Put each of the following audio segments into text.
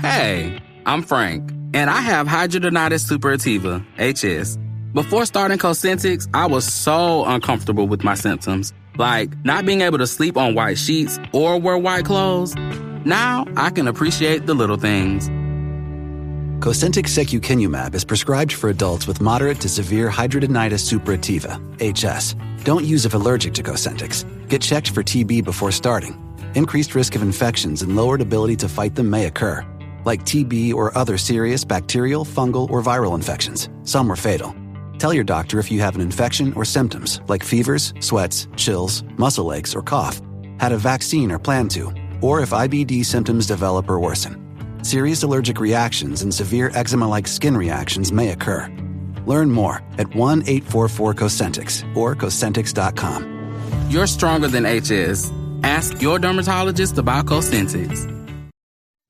Hey, I'm Frank, and I have hidradenitis suppurativa, HS. Before starting Cosentix, I was so uncomfortable with my symptoms, like not being able to sleep on white sheets or wear white clothes. Now I can appreciate the little things. Cosentix secukinumab is prescribed for adults with moderate to severe hidradenitis suppurativa, HS. Don't use if allergic to Cosentix. Get checked for TB before starting. Increased risk of infections and lowered ability to fight them may occur, like TB or other serious bacterial, fungal, or viral infections. Some were fatal. Tell your doctor if you have an infection or symptoms, like fevers, sweats, chills, muscle aches, or cough, had a vaccine or plan to, or if IBD symptoms develop or worsen. Serious allergic reactions and severe eczema-like skin reactions may occur. Learn more at 1-844-COSENTIX or Cosentix.com. You're stronger than HS. Ask your dermatologist about Cosentix.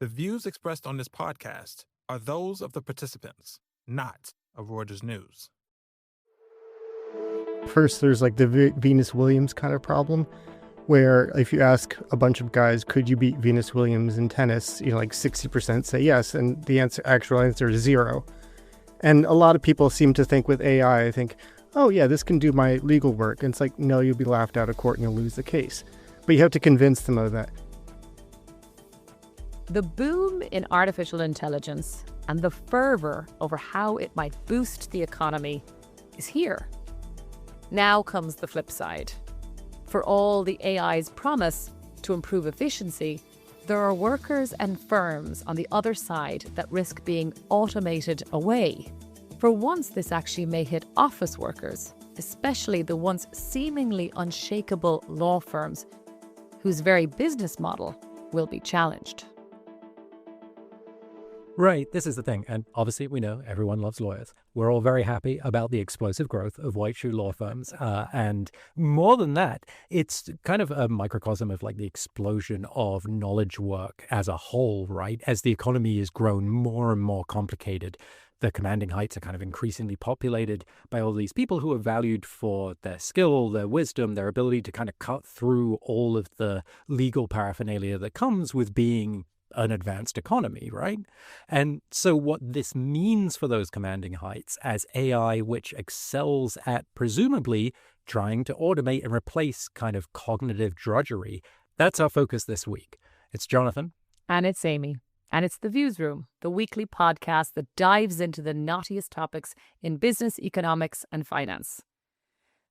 The views expressed on this podcast are those of the participants, not of Reuters News. First, there's like the Venus Williams kind of problem, where if you ask a bunch of guys, could you beat Venus Williams in tennis, like 60% say yes, and the actual answer is 0. And a lot of people seem to think with AI, I think, oh yeah, this can do my legal work. And it's like, no, you'll be laughed out of court and you'll lose the case. But you have to convince them of that. The boom in artificial intelligence and the fervor over how it might boost the economy is here. Now comes the flip side. For all the AI's promise to improve efficiency, there are workers and firms on the other side that risk being automated away. For once, this actually may hit office workers, especially the once seemingly unshakable law firms whose very business model will be challenged. Right, this is the thing. And obviously, we know everyone loves lawyers. We're all very happy about the explosive growth of white shoe law firms. And more than that, it's kind of a microcosm of like the explosion of knowledge work as a whole, right? As the economy has grown more and more complicated, the commanding heights are kind of increasingly populated by all these people who are valued for their skill, their wisdom, their ability to kind of cut through all of the legal paraphernalia that comes with being an advanced economy, right? And so what this means for those commanding heights as AI, which excels at presumably trying to automate and replace kind of cognitive drudgery, that's our focus this week. It's Jonathan. And it's Amy. And it's The Views Room, the weekly podcast that dives into the knottiest topics in business, economics, and finance.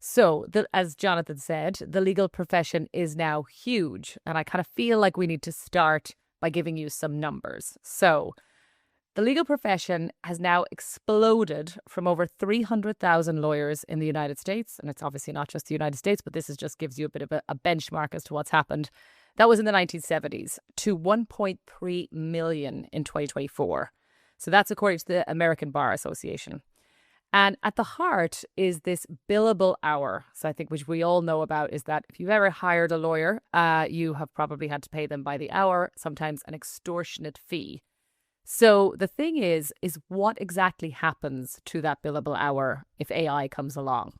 So, as Jonathan said, the legal profession is now huge. And I kind of feel like we need to start by giving you some numbers. So, the legal profession has now exploded from over 300,000 lawyers in the United States. And it's obviously not just the United States, but this just gives you a bit of a benchmark as to what's happened. That was in the 1970s to 1.3 million in 2024. So that's according to the American Bar Association. And at the heart is this billable hour. So I think which we all know about is that if you've ever hired a lawyer, you have probably had to pay them by the hour, sometimes an extortionate fee. So the thing is what exactly happens to that billable hour if AI comes along?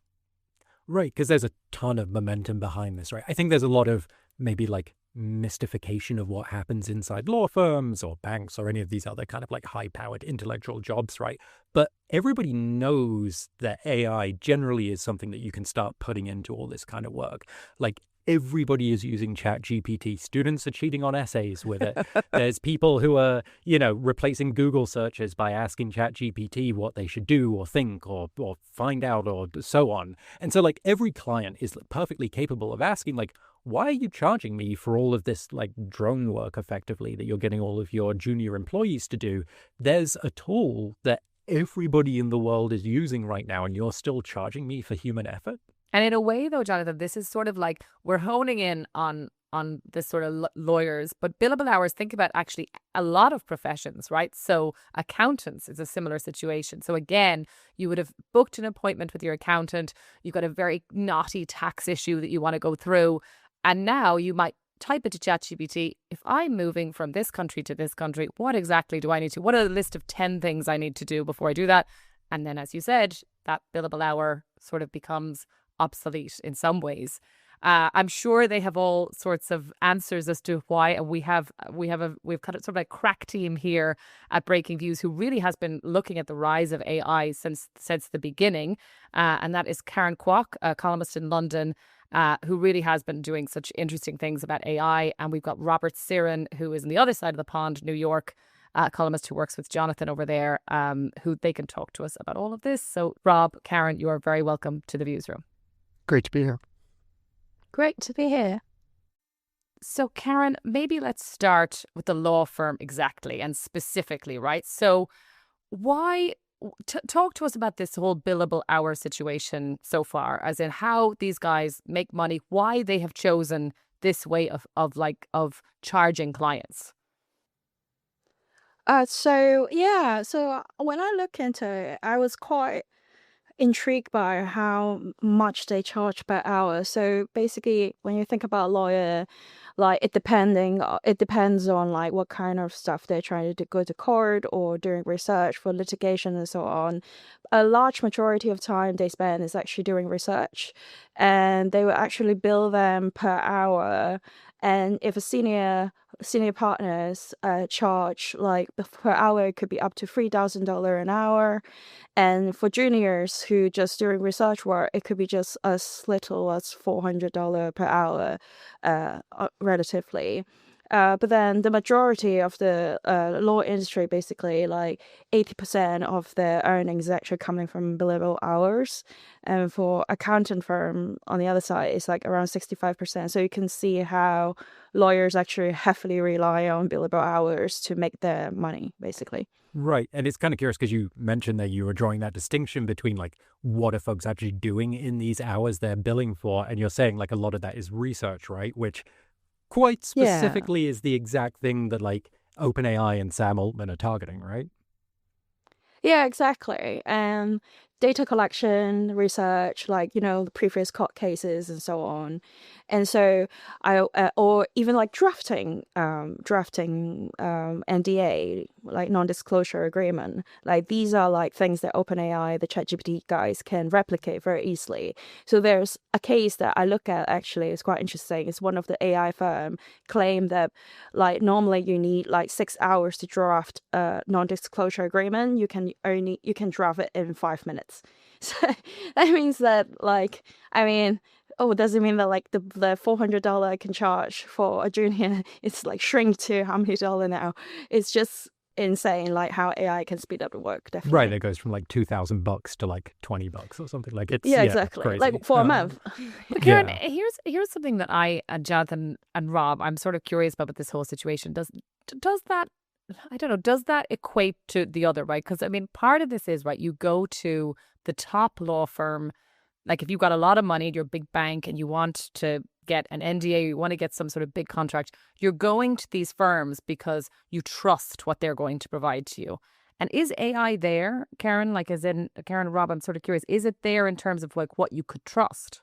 Right, because there's a ton of momentum behind this, right? I think there's a lot of maybe like mystification of what happens inside law firms or banks or any of these other kind of like high-powered intellectual jobs, right? But everybody knows that AI generally is something that you can start putting into all this kind of work. Like everybody is using ChatGPT. Students are cheating on essays with it. There's people who are, replacing Google searches by asking ChatGPT what they should do or think or find out or so on. And so like every client is perfectly capable of asking like, why are you charging me for all of this like drone work effectively that you're getting all of your junior employees to do? There's a tool that everybody in the world is using right now and you're still charging me for human effort? And in a way, though, Jonathan, this is sort of like we're honing in on this sort of lawyers, but billable hours, think about actually a lot of professions, right? So accountants is a similar situation. So again, you would have booked an appointment with your accountant. You've got a very knotty tax issue that you want to go through. And now you might type it to ChatGPT, if I'm moving from this country to this country, what exactly do I need to? What are the list of 10 things I need to do before I do that? And then, as you said, that billable hour sort of becomes obsolete in some ways. I'm sure they have all sorts of answers as to why. And we've kind of sort of a crack team here at Breaking Views who really has been looking at the rise of AI since the beginning. And that is Karen Kwok, a columnist in London, who really has been doing such interesting things about AI. And we've got Robert Siren, who is on the other side of the pond, New York, columnist who works with Jonathan over there, who they can talk to us about all of this. So Rob, Karen, you are very welcome to the Views Room. Great to be here. Great to be here. So Karen, maybe let's start with the law firm exactly and specifically, right? So talk to us about this whole billable hour situation so far, as in how these guys make money, why they have chosen this way of charging clients. So when I look into it, I was quite intrigued by how much they charge per hour. So basically, when you think about a lawyer, like it depends on like what kind of stuff they're trying to go to court or doing research for litigation and so on. A large majority of time they spend is actually doing research, and they will actually bill them per hour. And if a senior partners charge like per hour, it could be up to $3,000 an hour. And for juniors who just doing research work, it could be just as little as $400 per hour, relatively. But then the majority of the law industry, basically like 80% of their earnings is actually coming from billable hours. And for accountant firm on the other side, it's like around 65%. So you can see how lawyers actually heavily rely on billable hours to make their money, basically. Right. And it's kind of curious because you mentioned that you were drawing that distinction between like what are folks actually doing in these hours they're billing for. And you're saying like a lot of that is research, right? Which quite specifically is the exact thing that like OpenAI and Sam Altman are targeting, right? Yeah, exactly. Data collection, research, like, the previous court cases and so on. And so or even like drafting NDA, like non-disclosure agreement. Like these are like things that OpenAI, the ChatGPT guys can replicate very easily. So there's a case that I look at actually is quite interesting. It's one of the AI firm claim that like normally you need like 6 hours to draft a non-disclosure agreement. You can draft it in 5 minutes. So that means that does it mean that like the $400 I can charge for a junior it's like shrink to how many dollars now? It's just insane, like how AI can speed up the work. Definitely. Right, it goes from like $2,000 to like $20 or something. Like it's exactly crazy. Like for a month. But Karen, here's something that I and Jonathan and Rob, I'm sort of curious about this whole situation. Does that, I don't know, does that equate to the other, right? Because I mean, part of this is, right, you go to the top law firm, like if you've got a lot of money, you're a big bank and you want to get an NDA, you want to get some sort of big contract, you're going to these firms because you trust what they're going to provide to you. And is AI there, Karen? Like, as in, Karen and Rob, I'm sort of curious, is it there in terms of like what you could trust?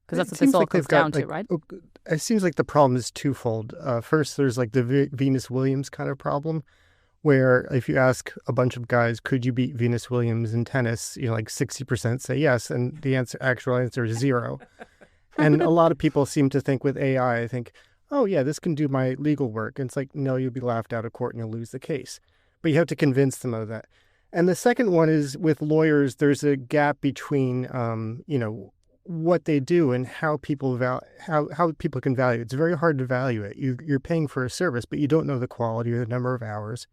Because that's what this all comes down to, right? It seems like the problem is twofold. First, there's like the Venus Williams kind of problem, where if you ask a bunch of guys, could you beat Venus Williams in tennis? Like 60% say yes, and the actual answer is 0. And a lot of people seem to think with AI, I think, oh yeah, this can do my legal work. And it's like, no, you'll be laughed out of court and you'll lose the case. But you have to convince them of that. And the second one is with lawyers, there's a gap between, what they do and how people how people can value it. It's very hard to value it. You're paying for a service, but you don't know the quality or the number of hours.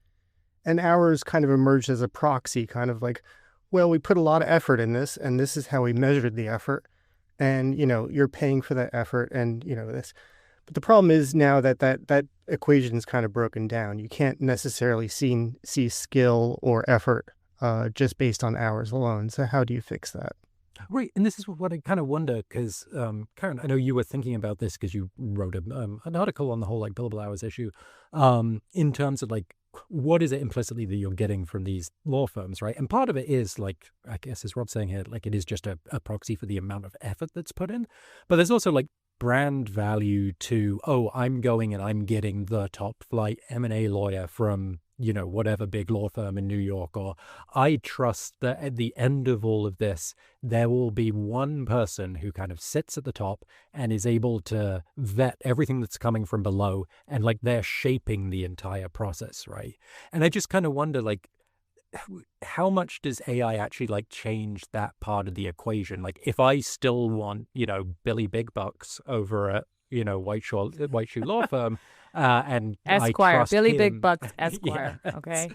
And hours kind of emerged as a proxy, kind of like, well, we put a lot of effort in this, and this is how we measured the effort. And, you're paying for that effort and, this. But the problem is now that equation is kind of broken down. You can't necessarily see skill or effort just based on hours alone. So how do you fix that? Right. And this is what I kind of wonder, because, Karen, I know you were thinking about this because you wrote an article on the whole like billable hours issue in terms of like, what is it implicitly that you're getting from these law firms, right? And part of it is like, I guess as Rob's saying here, like it is just a proxy for the amount of effort that's put in. But there's also like brand value to, I'm going and I'm getting the top flight M&A lawyer from whatever big law firm in New York, or I trust that at the end of all of this, there will be one person who kind of sits at the top and is able to vet everything that's coming from below, and like they're shaping the entire process, right? And I just kind of wonder, like, how much does AI actually like change that part of the equation? Like, if I still want, Billy Big Bucks over at, White Shoe Law Firm, and Esquire, I trust Billy him. Big Bucks Esquire. Yes. Okay.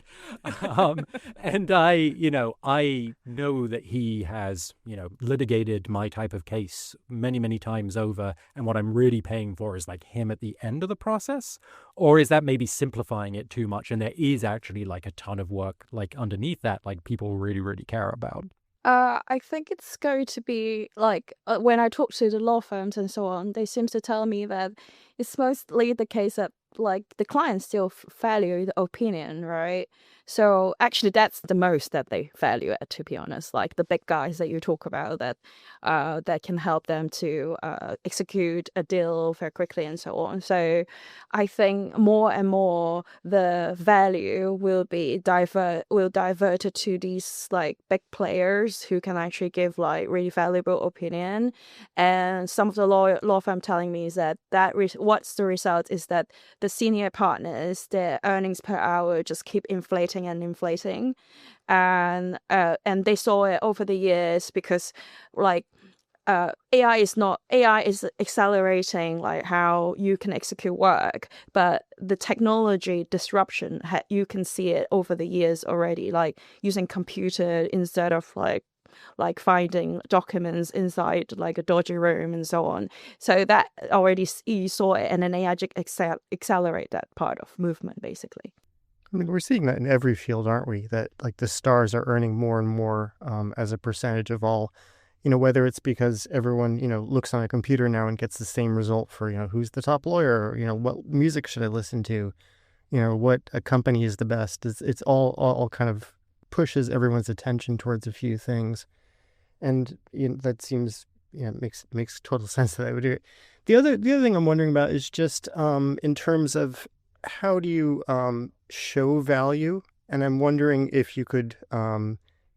And I know that he has, litigated my type of case many, many times over. And what I'm really paying for is like him at the end of the process. Or is that maybe simplifying it too much? And there is actually like a ton of work like underneath that, like people really, really care about. I think it's going to be like when I talk to the law firms and so on, they seem to tell me that it's mostly the case that like the clients still value the opinion, right? So actually, that's the most that they value it, to be honest. Like the big guys that you talk about that can help them to execute a deal very quickly and so on. So I think more and more the value will diverted to these like big players who can actually give like really valuable opinion. And some of the law firm telling me is that what's the result is that the senior partners, their earnings per hour just keep inflating and inflating, and they saw it over the years because like AI is accelerating like how you can execute work, but the technology disruption you can see it over the years already, like using computer instead of like finding documents inside like a dodgy room and so on. So that already you saw it, and then AI accelerate that part of movement basically. I mean, we're seeing that in every field, aren't we? That like the stars are earning more and more as a percentage of all, whether it's because everyone, looks on a computer now and gets the same result for, who's the top lawyer, what music should I listen to, what a company is the best. It's all kind of pushes everyone's attention towards a few things. And that seems, makes total sense that I would do it. The other thing I'm wondering about is just in terms of how do you show value? And I'm wondering if you could,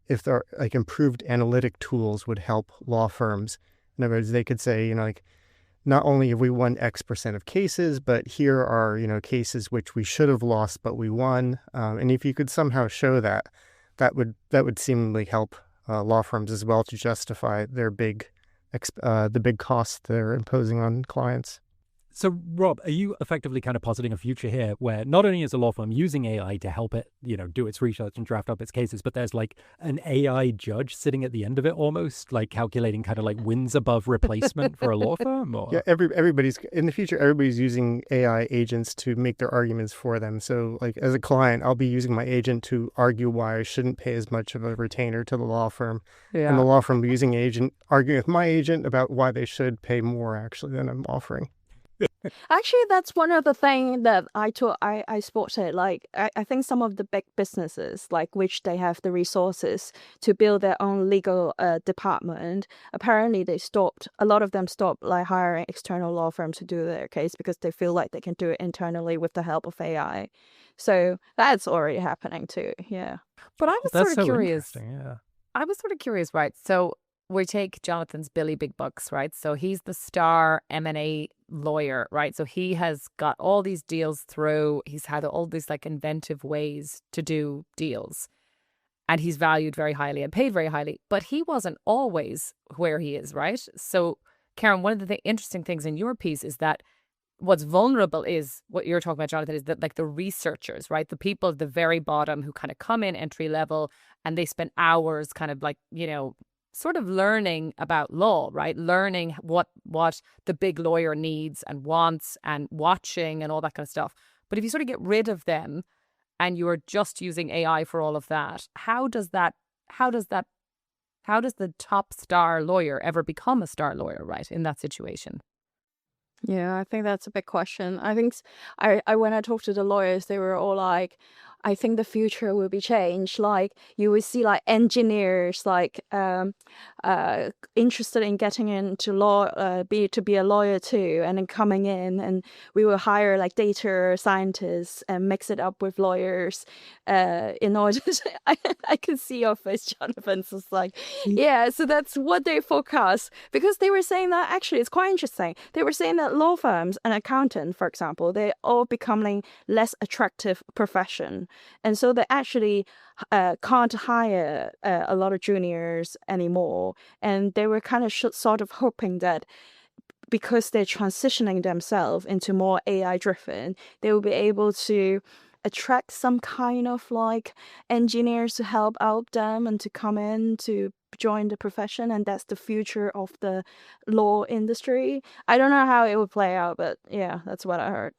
if there are like improved analytic tools would help law firms. In other words, they could say, like, not only have we won X% of cases, but here are, cases which we should have lost, but we won. And if you could somehow show that, that would seemingly help law firms as well to justify their the big costs they're imposing on clients. So, Rob, are you effectively kind of positing a future here where not only is a law firm using AI to help it, do its research and draft up its cases, but there's like an AI judge sitting at the end of it, almost like calculating kind of like wins above replacement for a law firm? Or? Yeah, everybody's in the future. Everybody's using AI agents to make their arguments for them. So, like as a client, I'll be using my agent to argue why I shouldn't pay as much of a retainer to the law firm, and the law firm will be using agent arguing with my agent about why they should pay more actually than I'm offering. Actually, that's one of the things that I spotted. Like, I think some of the big businesses, like which they have the resources to build their own legal department, apparently a lot of them stopped like hiring external law firms to do their case because they feel like they can do it internally with the help of AI. So that's already happening too. Yeah. But I was That's sort of so curious. Yeah. I was sort of curious, right? So we take Jonathan's Billy Big Bucks, right? So he's the star M&A lawyer, right? So he has got all these deals through. He's had all these like inventive ways to do deals. And he's valued very highly and paid very highly. But he wasn't always where he is, right? So, Karen, one of the interesting things in your piece is that what's vulnerable is what you're talking about, Jonathan, is that like the researchers, right? The people at the very bottom who kind of come in entry level and they spend hours kind of like, sort of learning about law, right? Learning what the big lawyer needs and wants and watching and all that kind of stuff. But if you sort of get rid of them and you are just using AI for all of that, how does the top star lawyer ever become a star lawyer, right? In that situation? Yeah, I think that's a big question. I think I when I talked to the lawyers, they were all like, I think the future will be changed. Like you will see like engineers like interested in getting into law, to be a lawyer too, and then coming in, and we will hire like data scientists and mix it up with lawyers, in order to, I can see your face, Jonathan. It's just like, yeah, so that's what they forecast, because they were saying that actually it's quite interesting. They were saying that law firms and accountants, for example, they're all becoming less attractive profession. And so they actually can't hire a lot of juniors anymore. And they were kind of sort of hoping that because they're transitioning themselves into more AI driven, they will be able to attract some kind of like engineers to help out them and to come in to join the profession. And that's the future of the law industry. I don't know how it would play out, but yeah, that's what I heard.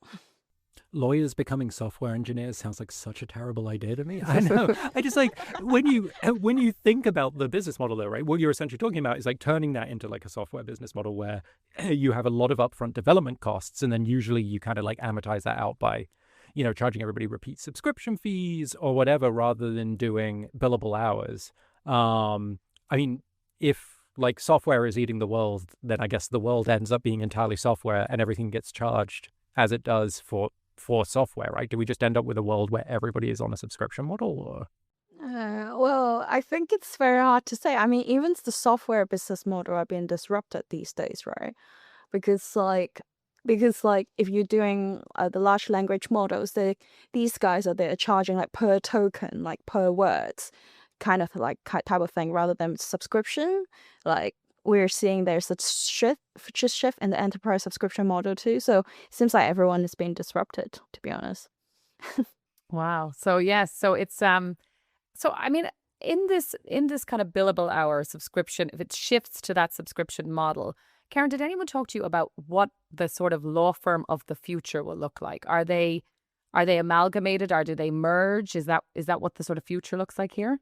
Lawyers becoming software engineers sounds like such a terrible idea to me. I know. I just like when you think about the business model though, right? What you're essentially talking about is like turning that into like a software business model where you have a lot of upfront development costs, and then usually you kind of like amortize that out by, you know, charging everybody repeat subscription fees or whatever, rather than doing billable hours. I mean, if like software is eating the world, then I guess the world ends up being entirely software and everything gets charged as it does for software, right? Do we just end up with a world where everybody is on a subscription model? Or? Well, I think it's very hard to say. I mean, even the software business model are being disrupted these days, right? Because like if you're doing the large language models, these guys are there charging like per token, like per words, kind of like type of thing, rather than subscription. Like we're seeing there's a shift in the enterprise subscription model too. So it seems like everyone is being disrupted, to be honest. Wow. So yes, so it's so I mean, in this kind of billable hour subscription, if it shifts to that subscription model, Karen, did anyone talk to you about what the sort of law firm of the future will look like? Are they amalgamated, or do they merge? Is that what the sort of future looks like here?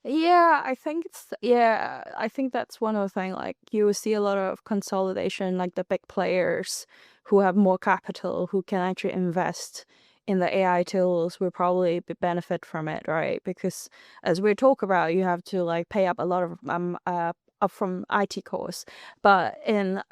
Yeah, I think that's one of the things. Like you will see a lot of consolidation, like the big players who have more capital, who can actually invest in the AI tools will probably benefit from it, right? Because as we talk about, you have to like pay up a lot of up from IT course. But in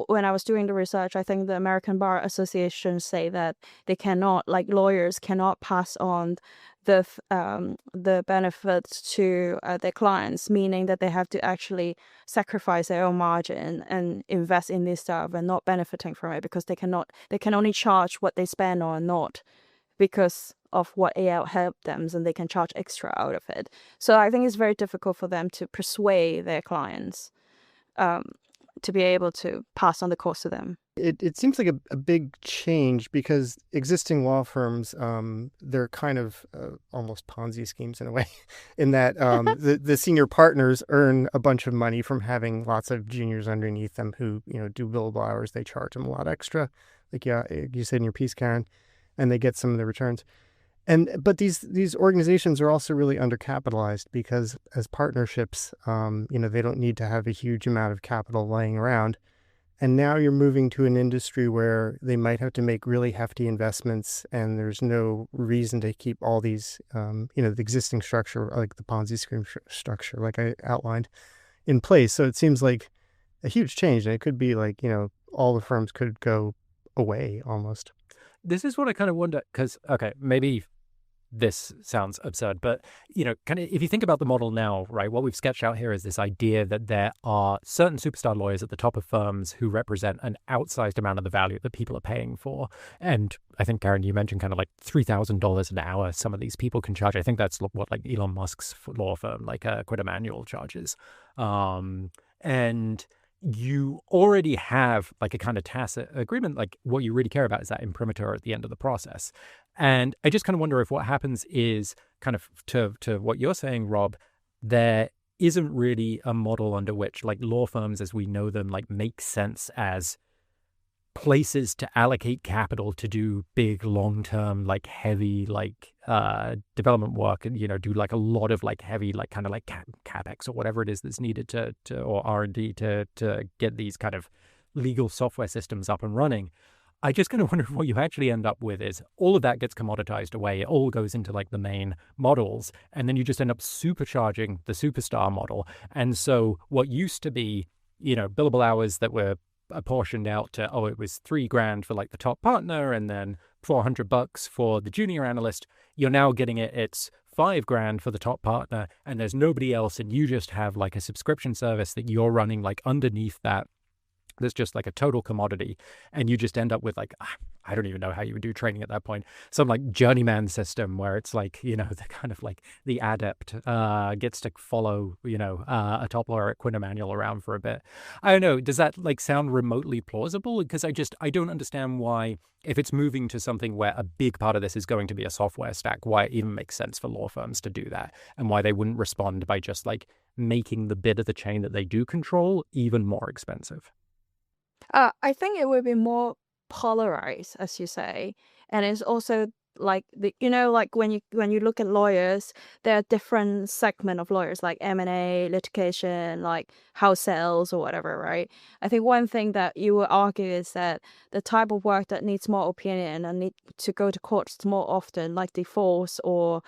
when I was doing the research, I think the American Bar Association say that they cannot, like lawyers cannot pass on the benefits to their clients, meaning that they have to actually sacrifice their own margin and invest in this stuff and not benefiting from it, because they can only charge what they spend or not, because of what AI helped them, and they can charge extra out of it. So I think it's very difficult for them to persuade their clients to be able to pass on the cost to them. It seems like a big change, because existing law firms, they're kind of almost Ponzi schemes in a way, in that the senior partners earn a bunch of money from having lots of juniors underneath them who, you know, do billable hours. They charge them a lot extra, like you said in your piece, Karen, and they get some of the returns. But these organizations are also really undercapitalized, because as partnerships, you know, they don't need to have a huge amount of capital laying around. And now you're moving to an industry where they might have to make really hefty investments, and there's no reason to keep all these, you know, the existing structure, like the Ponzi scheme structure, like I outlined, in place. So it seems like a huge change, and it could be like, you know, all the firms could go away almost. This is what I kind of wonder, because, okay, maybe this sounds absurd, but, you know, kind of if you think about the model now, right, what we've sketched out here is this idea that there are certain superstar lawyers at the top of firms who represent an outsized amount of the value that people are paying for. And I think, Karen, you mentioned kind of like $3,000 an hour some of these people can charge. I think that's what like Elon Musk's law firm, like Quid Emanuel, charges. And you already have like a kind of tacit agreement. Like what you really care about is that imprimatur at the end of the process. And I just kind of wonder if what happens is kind of to what you're saying, Rob, there isn't really a model under which like law firms as we know them like make sense as places to allocate capital to do big long-term like heavy like development work, and, you know, do like a lot of like heavy like kind of like capex or whatever it is that's needed to or R&D to get these kind of legal software systems up and running. I just kind of wonder what you actually end up with is all of that gets commoditized away. It all goes into like the main models. And then you just end up supercharging the superstar model. And so what used to be, billable hours that were apportioned out to, it was $3,000 for like the top partner and then $400 for the junior analyst. You're now getting it's $5,000 for the top partner and there's nobody else. And you just have like a subscription service that you're running like underneath that. There's just like a total commodity, and you just end up with like, I don't even know how you would do training at that point. Some like journeyman system where it's like, the kind of like the adept gets to follow, a top lawyer at Quinn Emanuel around for a bit. I don't know. Does that like sound remotely plausible? Because I don't understand why, if it's moving to something where a big part of this is going to be a software stack, why it even makes sense for law firms to do that, and why they wouldn't respond by just like making the bit of the chain that they do control even more expensive. I think it would be more polarized, as you say, and it's also like like when you look at lawyers, there are different segment of lawyers, like M&A, litigation, like house sales or whatever, right? I think one thing that you would argue is that the type of work that needs more opinion and need to go to courts more often, like divorce or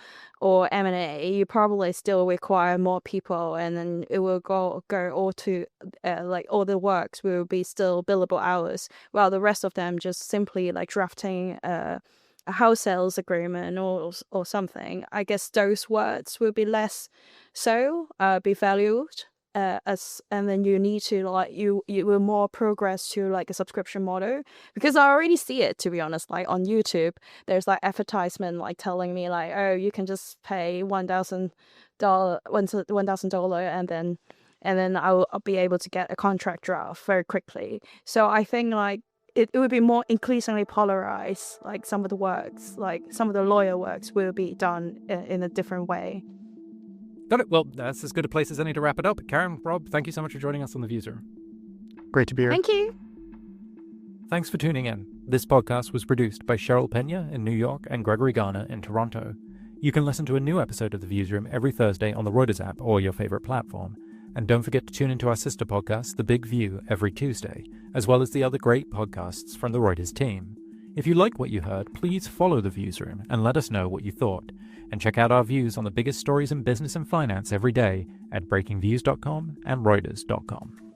M&A, you probably still require more people, and then it will go all to like all the works will be still billable hours, while the rest of them just simply like drafting a house sales agreement or something. I guess those words will be less be valued and then you need to like you will more progress to like a subscription model, because I already see it, to be honest. Like on YouTube there's like advertisement like telling me like, oh, you can just pay $1,000 and then I'll be able to get a contract draft very quickly. So I think like it would be more increasingly polarized. Like some of the works, like some of the lawyer works will be done in a different way. Got it. Well, that's as good a place as any to wrap it up. Karen, Rob, thank you so much for joining us on The Viewsroom. Great to be here. Thank you. Thanks for tuning in. This podcast was produced by Cheryl Pena in New York and Gregory Garner in Toronto. You can listen to a new episode of The Viewsroom every Thursday on the Reuters app or your favorite platform. And don't forget to tune into our sister podcast, The Big View, every Tuesday, as well as the other great podcasts from the Reuters team. If you like what you heard, please follow The Viewsroom and let us know what you thought. And check out our views on the biggest stories in business and finance every day at breakingviews.com and reuters.com.